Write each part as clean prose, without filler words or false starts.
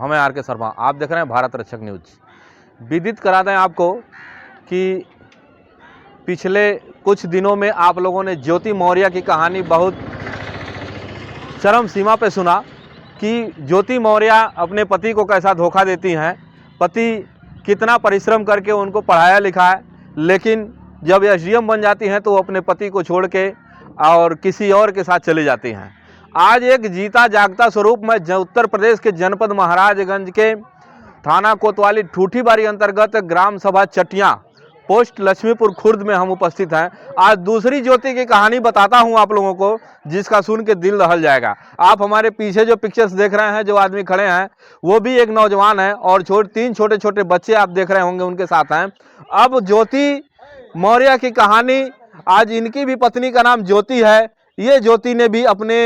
हमें आर के शर्मा, आप देख रहे हैं भारत रक्षक न्यूज। विदित करा दें आपको कि पिछले कुछ दिनों में आप लोगों ने ज्योति मौर्य की कहानी बहुत चरम सीमा पे सुना कि ज्योति मौर्य अपने पति को कैसा धोखा देती हैं। पति कितना परिश्रम करके उनको पढ़ाया लिखाया, लेकिन जब एसडीएम बन जाती हैं तो वो अपने पति को छोड़ के और किसी और के साथ चली जाती हैं। आज एक जीता जागता स्वरूप में उत्तर प्रदेश के जनपद महाराजगंज के थाना कोतवाली ठूठीबारी अंतर्गत ग्राम सभा चटिया पोस्ट लक्ष्मीपुर खुर्द में हम उपस्थित हैं। आज दूसरी ज्योति की कहानी बताता हूं आप लोगों को, जिसका सुन के दिल दहल जाएगा। आप हमारे पीछे जो पिक्चर्स देख रहे हैं, जो आदमी खड़े हैं वो भी एक नौजवान है और तीन छोटे छोटे बच्चे आप देख रहे होंगे उनके साथ हैं। अब ज्योति मौर्य की कहानी, आज इनकी भी पत्नी का नाम ज्योति है। ये ज्योति ने भी अपने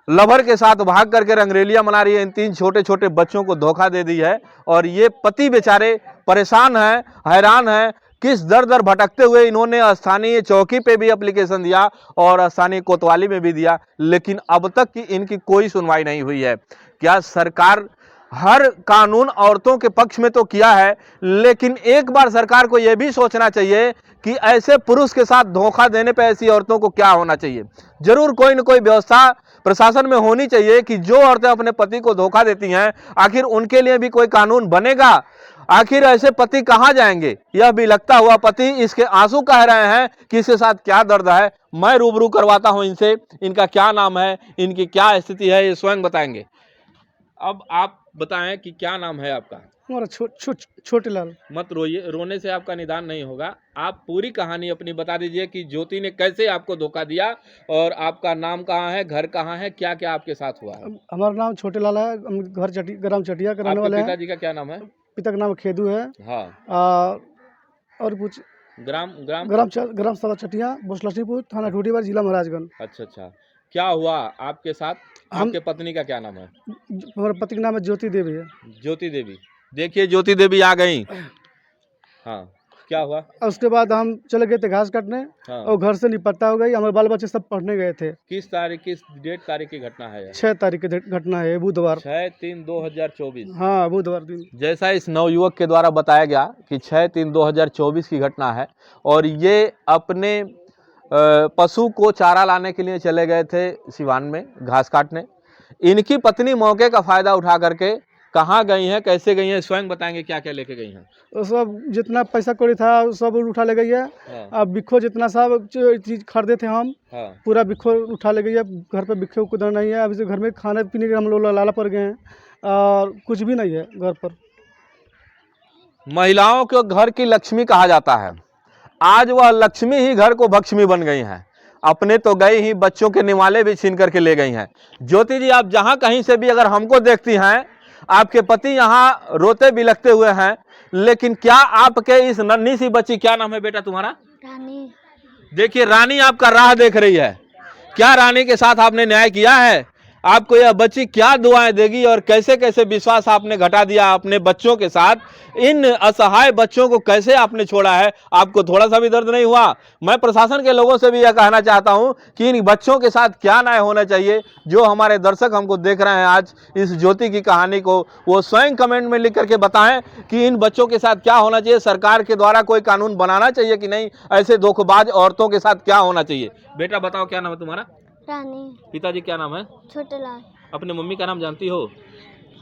लवर के साथ भाग करके रंगरेलियां मना रही है। इन तीन छोटे छोटे बच्चों को धोखा दे दी है और ये पति बेचारे परेशान हैं, हैरान हैं। किस दर दर भटकते हुए इन्होंने स्थानीय चौकी पे भी एप्लीकेशन दिया और स्थानीय कोतवाली में भी दिया, लेकिन अब तक की इनकी कोई सुनवाई नहीं हुई है। क्या सरकार हर कानून औरतों के पक्ष में तो किया है, लेकिन एक बार सरकार को यह भी सोचना चाहिए कि ऐसे पुरुष के साथ धोखा देने पे ऐसी औरतों को क्या होना चाहिए। जरूर कोई न कोई व्यवस्था प्रशासन में होनी चाहिए कि जो औरतें अपने पति को धोखा देती हैं, आखिर उनके लिए भी कोई कानून बनेगा। आखिर ऐसे पति कहां जाएंगे? यह भी लगता हुआ पति इसके आंसू कह रहे हैं कि इसके साथ क्या दर्द है। मैं रूबरू करवाता हूं इनसे, इनका क्या नाम है, इनकी क्या स्थिति है, ये स्वयं बताएंगे। अब आप बताएं कि क्या नाम है आपका? हमारा छोटे लाल। मत रोइए, रोने से आपका निदान नहीं होगा। आप पूरी कहानी अपनी बता दीजिए कि ज्योति ने कैसे आपको धोखा दिया और आपका नाम कहाँ है, घर कहाँ है, क्या क्या आपके साथ हुआ है। हमारा नाम छोटे लाल है, हम घर ग्राम चटिया का रहने वाले हैं। पिताजी का क्या नाम है? पिता का नाम खेदू है। हाँ। और कुछ ग्राम सभा चटिया पोस्ट लक्ष्मीपुर थाना ठूठीबारी जिला महाराजगंज। अच्छा, क्या हुआ आपके साथ? आपके पत्नी का क्या नाम है? हमारे पति का नाम है ज्योति देवी है। ज्योति देवी, देखिए ज्योति देवी आ गई। हाँ, क्या हुआ? उसके बाद हम चले गए थे घास काटने। हाँ। और घर से निपट्टा हो गई। हमारे बाल बच्चे सब पढ़ने गए थे। किस डेट तारीख की घटना है? 6 तारीख की घटना है, बुधवार 6/3/2024। हाँ, बुधवार दिन। जैसा इस नवयुवक के द्वारा बताया गया कि 6/3/2024 की घटना है और ये अपने पशु को चारा लाने के लिए चले गए थे सिवान में घास काटने। इनकी पत्नी मौके का फायदा उठा करके कहाँ गई हैं, कैसे गई हैं, स्वयं बताएंगे क्या क्या लेके गई हैं। तो सब जितना पैसा कौड़ी था सब उठा ले गई है। हाँ। अब बिक्खो जितना सब चीज खरीदे थे हम। हाँ। पूरा बिक्खो उठा ले गई है। घर पे बिक्खो कुछ नहीं है। अभी घर में खाने पीने के हम लोग लाला पड़ गए हैं और कुछ भी नहीं है घर पर। महिलाओं को घर की लक्ष्मी कहा जाता है। आज वह लक्ष्मी ही घर को भक्ष्मी बन गई हैं। अपने तो गई ही, बच्चों के निवाले भी छीन करके ले गई हैं। ज्योति जी, आप जहां कहीं से भी अगर हमको देखती हैं, आपके पति यहाँ रोते बिलखते हुए हैं, लेकिन क्या आपके इस नन्ही सी बच्ची, क्या नाम है बेटा तुम्हारा? रानी। देखिए रानी आपका राह देख रही है। क्या रानी के साथ आपने न्याय किया है? आपको यह बच्ची क्या दुआएं देगी और कैसे कैसे विश्वास आपने घटा दिया अपने बच्चों के साथ। इन असहाय बच्चों को कैसे आपने छोड़ा है? आपको थोड़ा सा भी दर्द नहीं हुआ? मैं प्रशासन के लोगों से भी यह कहना चाहता हूं कि इन बच्चों के साथ क्या न्याय होना चाहिए। जो हमारे दर्शक हमको देख रहे हैं आज इस ज्योति की कहानी को, वो स्वयं कमेंट में लिख करके बताएं कि इन बच्चों के साथ क्या होना चाहिए। सरकार के द्वारा कोई कानून बनाना चाहिए कि नहीं, ऐसे धोखेबाज औरतों के साथ क्या होना चाहिए। बेटा बताओ, क्या नाम है तुम्हारा? रानी। पिताजी क्या नाम है? छोटे लाल। अपने मम्मी का नाम जानती हो?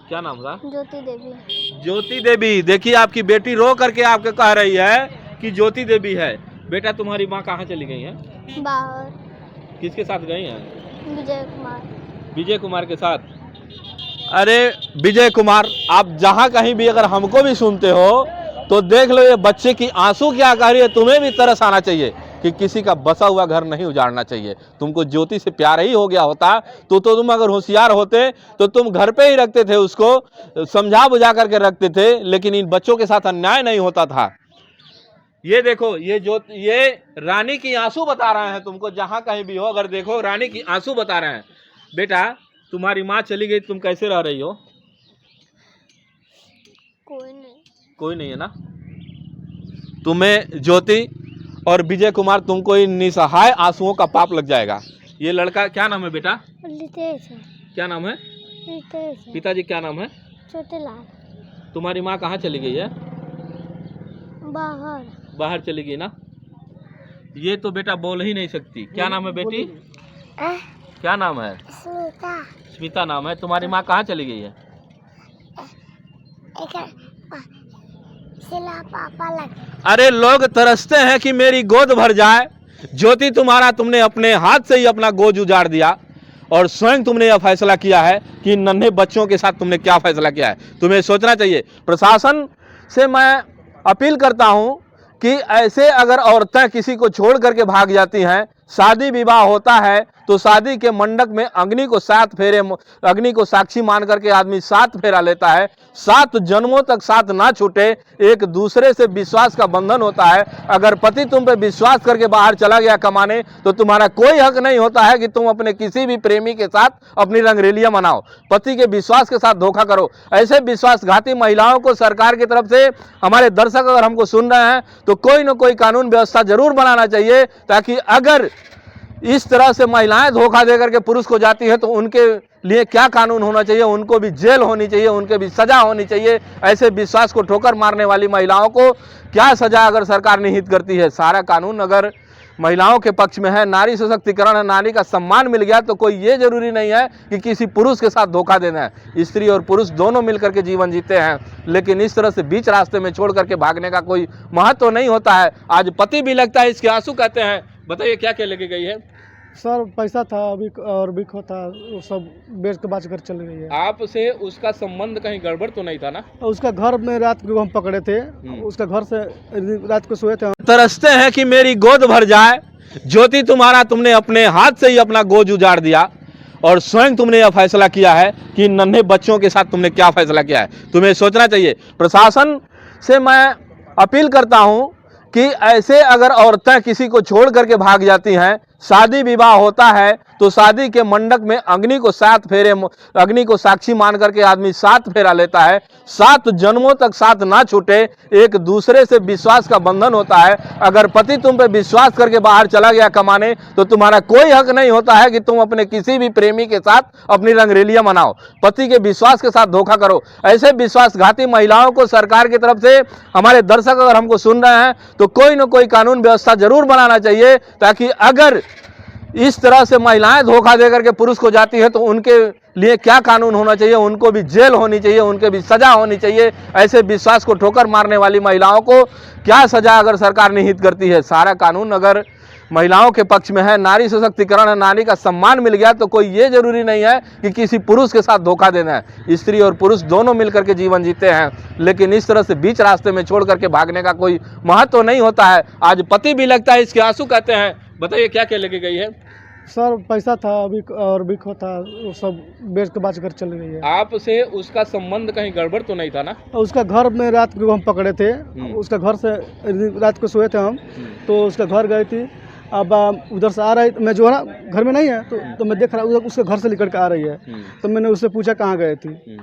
क्या नाम था? ज्योति देवी। ज्योति देवी, देखिए आपकी बेटी रो करके आपके कह रही है कि ज्योति देवी है। बेटा तुम्हारी माँ कहाँ चली गई है? बाहर। किसके साथ गई हैं? विजय कुमार। विजय कुमार के साथ। अरे विजय कुमार, आप जहाँ कहीं भी अगर हमको भी सुनते हो तो देख लो ये बच्चे की आंसू क्या कह रही है। तुम्हें भी तरस आना चाहिए कि किसी का बसा हुआ घर नहीं उजाड़ना चाहिए। तुमको ज्योति से प्यार ही हो गया होता तो तुम अगर होशियार होते तो तुम घर पे ही रखते थे, उसको समझा बुझा करके रखते थे, लेकिन इन बच्चों के साथ अन्याय नहीं होता था। ये देखो, ये रानी की आंसू बता रहे हैं तुमको। जहां कहीं भी हो अगर देखो, रानी की आंसू बता रहे हैं। बेटा तुम्हारी माँ चली गई, तुम कैसे रह रही हो? कोई नहीं है ना? तुम्हें ज्योति और विजय कुमार, तुमको इन निसहाय आंसुओं का पाप लग जाएगा। ये लड़का क्या नाम है बेटा? रितेश है। क्या नाम है? रितेश है। पिताजी क्या नाम है? छोटे लाल। तुम्हारी माँ कहाँ चली गई है? बाहर। बाहर चली गई ना। ये तो बेटा बोल ही नहीं सकती। क्या नाम है बेटी? क्या नाम है? स्मिता। स्मिता नाम है। तुम्हारी माँ कहाँ चली गई है? पापा लग। अरे लोग तरसते हैं कि मेरी गोद भर जाए। ज्योति तुम्हारा तुमने अपने हाथ से ही अपना गोद उजाड़ दिया और स्वयं तुमने यह फैसला किया है कि नन्हे बच्चों के साथ तुमने क्या फैसला किया है। तुम्हें सोचना चाहिए। प्रशासन से मैं अपील करता हूं कि ऐसे अगर औरतें किसी को छोड़ करके भाग जाती हैं, शादी विवाह होता है तो शादी के मंडप में अग्नि को 7 फेरे, अग्नि को साक्षी मान करके आदमी 7 फेरा लेता है। 7 जन्मों तक साथ ना छूटे, एक दूसरे से विश्वास का बंधन होता है। अगर पति तुम पे विश्वास करके बाहर चला गया कमाने तो तुम्हारा कोई हक नहीं होता है कि तुम अपने किसी भी प्रेमी के साथ अपनी रंगरेलियां मनाओ। पति के विश्वास के साथ धोखा करो। ऐसे विश्वासघाती महिलाओं को सरकार की तरफ से, हमारे दर्शक अगर हमको सुन रहे हैं तो कोई ना कोई कानून व्यवस्था जरूर बनाना चाहिए, ताकि अगर इस तरह से महिलाएं धोखा देकर के पुरुष को जाती हैं तो उनके लिए क्या कानून होना चाहिए, उनको भी जेल होनी चाहिए, उनके भी सजा होनी चाहिए। ऐसे विश्वास को ठोकर मारने वाली महिलाओं को क्या सजा अगर सरकार निहित करती है। सारा कानून अगर महिलाओं के पक्ष में है, नारी सशक्तिकरण है, नारी का सम्मान मिल गया, तो कोई ये जरूरी नहीं है कि किसी पुरुष के साथ धोखा देना है। स्त्री और पुरुष दोनों मिलकर के जीवन जीते हैं, लेकिन इस तरह से बीच रास्ते में छोड़ करके भागने का कोई महत्व नहीं होता है। आज पति भी लगता है इसके आंसू कहते हैं। बताइए क्या क्या लेके गई है? सर पैसा था अभी और भी था, वो सब बेच के बाच कर चली गई है। आपसे उसका संबंध कहीं गड़बड़ तो नहीं था ना? उसका घर में रात को हम पकड़े थे, उसका घर से रात को सोए थे। तरसते हैं कि मेरी गोद भर जाए। ज्योति तुम्हारा तुमने अपने हाथ से ही अपना गोद उजाड़ दिया और स्वयं तुमने यह फैसला किया है कि नन्हे बच्चों के साथ तुमने क्या फैसला किया है। तुम्हें सोचना चाहिए। प्रशासन से मैं अपील करता हूं कि ऐसे अगर औरतें किसी को छोड़ करके भाग जाती हैं, शादी विवाह होता है तो शादी के मंडप में अग्नि को 7 फेरे, अग्नि को साक्षी मान करके आदमी 7 फेरा लेता है। 7 जन्मों तक साथ ना छूटे, एक दूसरे से विश्वास का बंधन होता है। अगर पति तुम पे विश्वास करके बाहर चला गया कमाने तो तुम्हारा कोई हक नहीं होता है कि तुम अपने किसी भी प्रेमी के साथ अपनी रंगरेलियां मनाओ। पति के विश्वास के साथ धोखा करो। ऐसे विश्वासघाती महिलाओं को सरकार की तरफ से, हमारे दर्शक अगर हमको सुन रहे हैं तो कोई ना कोई कानून व्यवस्था जरूर बनाना चाहिए, ताकि अगर इस तरह से महिलाएं धोखा देकर के पुरुष को जाती है तो उनके लिए क्या कानून होना चाहिए, उनको भी जेल होनी चाहिए, उनके भी सजा होनी चाहिए। ऐसे विश्वास को ठोकर मारने वाली महिलाओं को क्या सजा अगर सरकार निहित करती है। सारा कानून अगर महिलाओं के पक्ष में है, नारी सशक्तिकरण है, नारी का सम्मान मिल गया, तो कोई ये जरूरी नहीं है कि किसी पुरुष के साथ धोखा देना है। स्त्री और पुरुष दोनों मिलकर के जीवन जीते हैं, लेकिन इस तरह से बीच रास्ते में छोड़ करके भागने का कोई महत्व नहीं होता है। आज पति भी लगता है इसके आंसू कहते हैं। बताइए क्या क्या लेके गई है? सर पैसा था अभी और भी था, वो सब बेच के बाच कर चली गई है। आपसे उसका संबंध कहीं गड़बड़ तो नहीं था ना? उसका घर में रात को हम पकड़े थे, उसका घर से रात को सोए थे हम, तो उसका घर गई थी। अब उधर से आ रही, मैं जो है ना घर में नहीं है तो मैं देख रहा हूँ उसके घर से निकल के आ रही है। तो मैंने उससे पूछा कहाँ गए थी।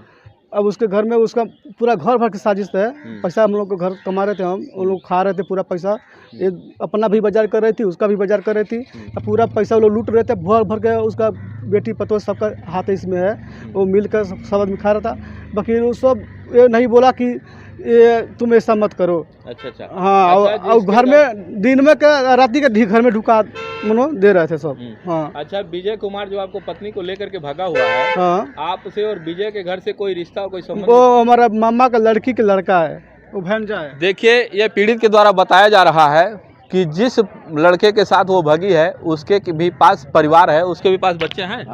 अब उसके घर में उसका पूरा घर भर की साजिश है। पैसा हम लोग को घर कमा रहे थे, हम वो लोग खा रहे थे पूरा पैसा। ये अपना भी बाजार कर रही थी, उसका भी बाजार कर रही थी। अब पूरा पैसा वो लोग लूट रहे थे भर भर के। उसका बेटी पतो सबका हाथ इसमें है, वो मिल कर सब आदमी खा रहा था। बाकी वो सब ये नहीं बोला कि ये तुम ऐसा मत करो। अच्छा अच्छा। हाँ, और घर में दिन में रात के घर में ढुका मनो दे रहे थे सब। हाँ। अच्छा, विजय कुमार जो आपको पत्नी को लेकर के भागा हुआ है, हाँ, आपसे और विजय के घर से कोई रिश्ता, कोई संबंध? वो हमारा मामा का लड़की के लड़का है, वो भंजा है। देखिए, ये पीड़ित के द्वारा बताया जा रहा है कि जिस लड़के के साथ वो भगी है उसके भी पास परिवार है, उसके भी पास बच्चे हैं।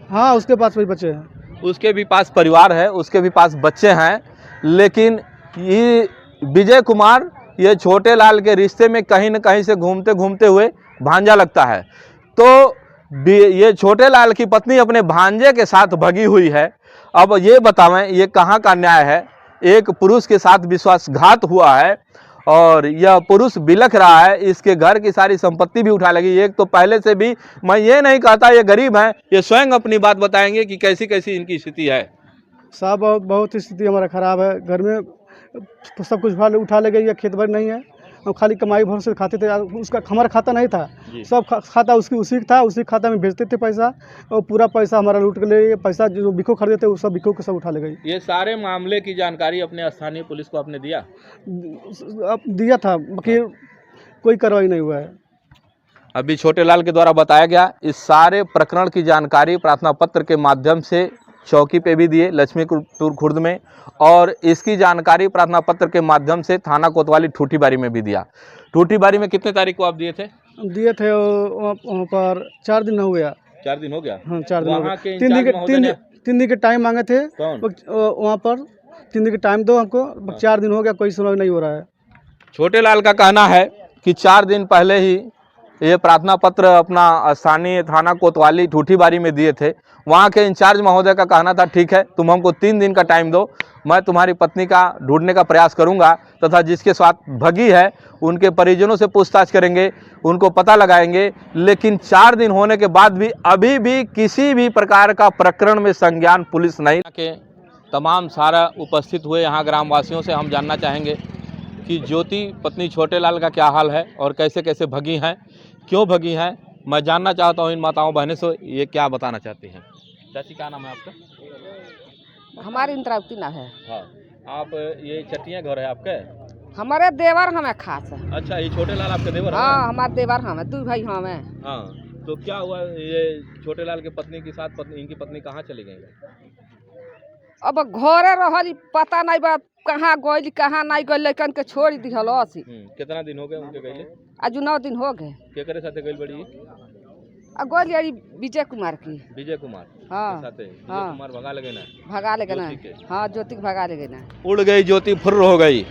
हाँ, उसके पास भी बच्चे हैं, उसके भी पास परिवार है, उसके भी पास बच्चे हैं। लेकिन ये विजय कुमार ये छोटे लाल के रिश्ते में कहीं न कहीं से घूमते घूमते हुए भांजा लगता है। तो ये छोटे लाल की पत्नी अपने भांजे के साथ भगी हुई है। अब ये बतावें, ये कहाँ का न्याय है? एक पुरुष के साथ विश्वासघात हुआ है और यह पुरुष बिलख रहा है, इसके घर की सारी संपत्ति भी उठा लगी। एक तो पहले से भी, मैं ये नहीं कहता ये गरीब हैं, ये स्वयं अपनी बात बताएंगे कि कैसी कैसी इनकी स्थिति है। साहब बहुत स्थिति हमारा ख़राब है। घर में सब कुछ उठा ले गई है, खेत भर नहीं है, हम खाली कमाई भर से खाते थे। उसका हमारा खाता नहीं था, जी। सब खाता उसी का था, उसी खाता में भेजते थे पैसा, और पूरा पैसा हमारा लूट के ले, पैसा जो बिको खरीदे थे वो सब बिको के सब उठा ले गई। ये सारे मामले की जानकारी अपने स्थानीय पुलिस को आपने दिया? अब दिया था, बाकी कोई कार्रवाई नहीं हुआ है। अभी छोटे लाल के द्वारा बताया गया इस सारे प्रकरण की जानकारी प्रार्थना पत्र के माध्यम से चौकी पे भी दिए लक्ष्मीपुर खुर्द में, और इसकी जानकारी प्रार्थना पत्र के माध्यम से थाना कोतवाली ठूठीबारी में भी दिया। ठूठीबारी में कितने तारीख को आप दिए थे? दिए थे वहाँ पर 4 दिन हो गया। 4 दिन हो गया। हाँ, 4 दिन हो वहाँ गया। के 3 दिन इंचार्ज महोदय ने- 3 दिन के टाइम मांगे थे। कौन? वहाँ पर 3 दिन के टाइम दो हमको, 4 दिन हो गया, कोई सुनवाई नहीं हो रहा है। छोटे लाल का कहना है कि 4 दिन पहले ही ये प्रार्थना पत्र अपना स्थानीय थाना कोतवाली ठूठीबारी में दिए थे। वहाँ के इंचार्ज महोदय का कहना था ठीक है, तुम हमको 3 दिन का टाइम दो, मैं तुम्हारी पत्नी का ढूंढने का प्रयास करूंगा तथा जिसके साथ भगी है उनके परिजनों से पूछताछ करेंगे, उनको पता लगाएंगे। लेकिन 4 दिन होने के बाद भी अभी भी किसी भी प्रकार का प्रकरण में संज्ञान पुलिस नहीं के तमाम सारा उपस्थित हुए यहाँ ग्रामवासियों से हम जानना चाहेंगे कि ज्योति पत्नी छोटे लाल का क्या हाल है और कैसे कैसे भगी हैं, क्यों भगी हैं। मैं जानना चाहता हूँ इन माताओं बहनों से ये क्या बताना चाहती हैं। चाची क्या नाम है आपका? हमारी इंद्रावती ना है। हाँ, आप ये चटिया घर है आपके? हमारे देवर हमें खास है। अच्छा, ये छोटे लाल आपके देवर हाँ, हमारे देवर हमें 2 भाई हमें। हाँ, तो क्या हुआ ये छोटे लाल के पत्नी के साथ इनकी पत्नी कहाँ चली गई? अब घरे रहली, पता नहीं बा कहाँ गई कहाँ नहीं गई, लेकिन के छोड़ दिहल। कितना दिन हो गए उनके गईले? आज 9 दिन हो गए। केकरे साथे गई बड़ी? गई विजय कुमार की। विजय कुमार हाँ, साथे? विजय हाँ। कुमार भगा लगे ना? भगा ले ना। ज्योति के? हाँ, ज्योति के भगा ले ना। उड़ गई ज्योति, फुर्र हो गई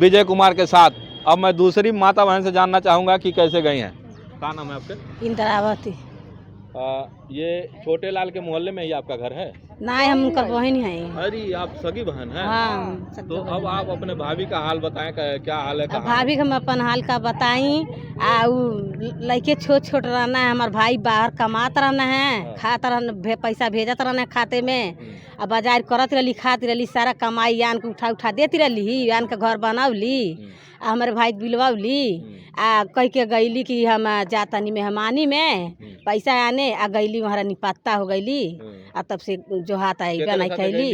विजय कुमार के साथ। अब मैं दूसरी माता बहन से जानना चाहूंगा कि कैसे गई हैं। क्या नाम है आपके? इंद्रावती। ये छोटे लाल के मोहल्ले में ही आपका घर है? नहीं, हम उनका बहन है। अरे आप सगी बहन हैं? हाँ, तो अब आप अपने भाभी का हाल बताएं, क्या हाल है? कहाँ? भाभी हम अपन हाल का बताई। लड़के छोट छोट रहना है, हमारे भाई बाहर कमात रहना है, खात रहना, पैसा भेजत रहना खाते में, अब बाजार करत रहली, खाती रहली, सारा कमाई आन के उठा देती रहली, आन के घर बनावली, हमारे भाई बिलवावली, कह के गईली कि हम जातनी मेहमानी में पैसा आने, गईली हमारा निपत्ता हो गईली, तब से जो हाथ आई नहीं खैली।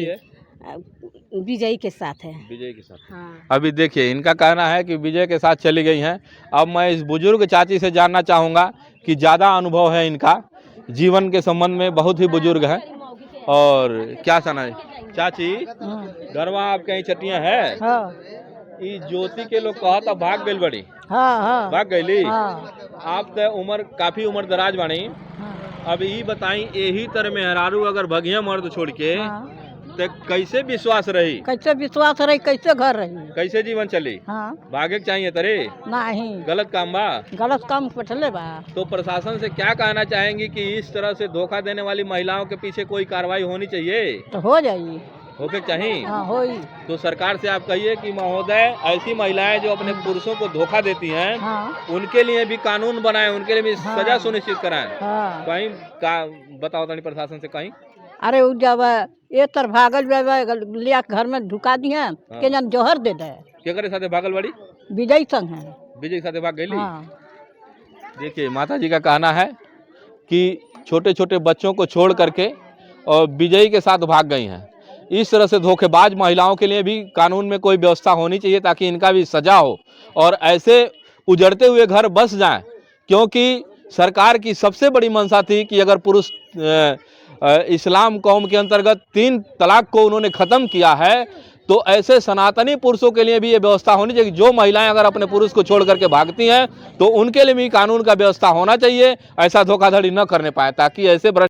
विजय के साथ है। विजय के साथ? हाँ। अभी देखिए इनका कहना है कि विजय के साथ चली गई हैं। अब मैं इस बुजुर्ग चाची से जानना चाहूँगा कि ज़्यादा अनुभव है इनका जीवन के संबंध में, बहुत ही बुजुर्ग है। और क्या सुना है चाची, घरवा आपके यहाँ चटिया है? हाँ, ई ज्योति के लोग कहता भाग गई बड़ी? हाँ, हाँ, भाग गईली? हाँ, आप तो उम्र काफी उम्र दराज बानी। अब ये बताई, यही तरह मेहरारू अगर भगिया मर्द छोड़ के तो कैसे विश्वास रही, कैसे विश्वास रही, कैसे घर रही, कैसे जीवन चली? हाँ, भागे के चाहिए तरे? नहीं, गलत काम बा? गलत काम पटले बा। तो प्रशासन से क्या कहना चाहेंगी कि इस तरह से धोखा देने वाली महिलाओं के पीछे कोई कार्रवाई होनी चाहिए? तो हो जाई, होके चाहिए। हाँ, होई। तो सरकार से आप कहिए कि महोदय, ऐसी महिलाएं जो अपने पुरुषों को धोखा देती हैं, हाँ, उनके लिए भी कानून बनाए, उनके लिए भी सजा सुनिश्चित कराएं। हाँ। कहीं का बताओ तनी प्रशासन से कहीं। अरे उ जब ये तर भागल लिया घर में ढुका दिए, के जन जोहर दे दे। केकरे साथे भागल बड़ी? विजय संग है। विजय के साथे भाग गई? हाँ। देखिए माता जी का कहना है कि छोटे छोटे बच्चों को छोड़ करके और विजयी के साथ भाग गई हैं। इस तरह से धोखेबाज महिलाओं के लिए भी कानून में कोई व्यवस्था होनी चाहिए ताकि इनका भी सजा हो और ऐसे उजड़ते हुए घर बस जाएं, क्योंकि सरकार की सबसे बड़ी मंशा थी कि अगर पुरुष इस्लाम कौम के अंतर्गत 3 तलाक को उन्होंने ख़त्म किया है, तो ऐसे सनातनी पुरुषों के लिए भी ये व्यवस्था होनी चाहिए कि जो महिलाएं अगर अपने पुरुष को छोड़ करके भागती हैं तो उनके लिए भी कानून का व्यवस्था होना चाहिए, ऐसा धोखाधड़ी न करने पाए, ताकि ऐसे